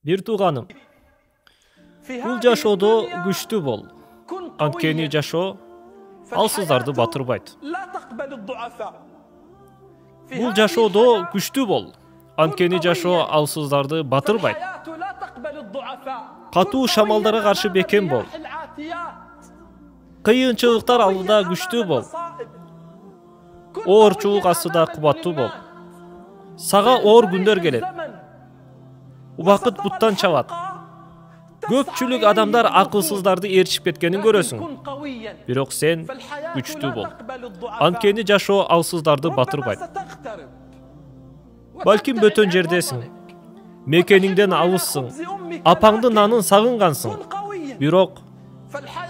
Бир тууганым, бул жашоодо күчтүү бол. Анткени жашоо алсыздарды батырбайт. Бул жашоодо күчтүү бол. Анткени жашоо алсыздарды батырбайт. Катуу шамалдарга каршы бекем бол. Кыйынчылыктар алдыда күчтүү бол. Оорчулук астында кубаттуу бол. Сага оор күндөр келет. Убакыт буттан чабат. Көпчүлүк адамдар акылсыздарды ээрчип кеткенин көрөсүң. Бирок сен күчтүү бол. Анткени жашоо алсыздарды батырбайт. Балким бөтөн жердесиң. Мекениңден алыссың. Апаңдын нанын сагынгансың. Бирок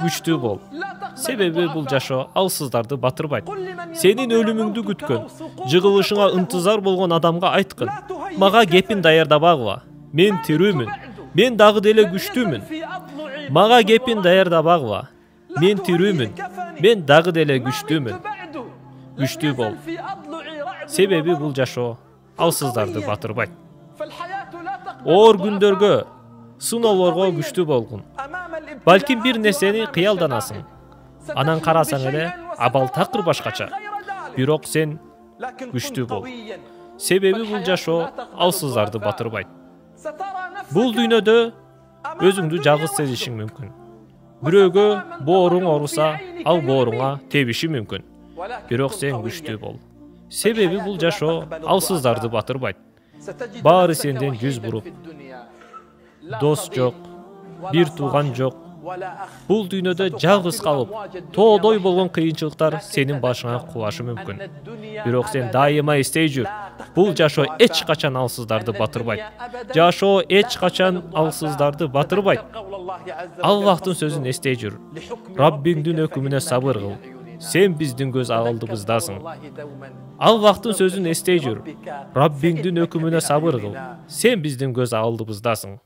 күчтүү бол. Себеби бул жашоо алсыздарды батырбайт. Сенин өлүмүңдү күткөн, жыгылышыңа ынтызар болгон адамга айткын. Мага кепин даярдабагыла. Мен тирүүмүн. Мен дагы деле күчтүүмүн. Мага кепин даярдабагыла. Мен тирүүмүн. Мен дагы деле күчтүүмүн. Күчтүү бол. Себеби бул жашоо алсыздарды батырбайт. Оор күндөргө, сыноолорго күчтүү болгун. Балким бир нерсени кыялданасың. Анан карасаң эле абал такыр башкача. Бирок сен күчтүү бол. Себеби бул жашоо алсыздарды батырбайт. Бул дүйнөдө өзүңдү жалгыз сезишиң мүмкүн. Бирөөгө бооруң ооруса, ал бооруңа тебиши мүмкүн. Бирок сен күчтүү бол. Себеби бул жашоо алсыздарды батырбайт. Баары сенден жүз буруп. Дос жок, бир тууган жок. Бул дүйнөдө жалгыз калып, тоодой болгон кыйынчылыктар сенин башыңа кулашы мүмкүн. Бирок сен дайыма эстей жүр. Бул жашоо эч качан алсыздарды батырбайт. Жашоо эч качан алсыздарды батырбайт. Аллахтын сөзүн эстей жүр. Раббиңдин өкүмүнө сабыр кыл. Сен биздин көз алдыбыздасың. Аллахтын сөзүн эстей жүр. Раббиңдин өкүмүнө сабыр кыл. Сен биздин көз алдыбыздасың.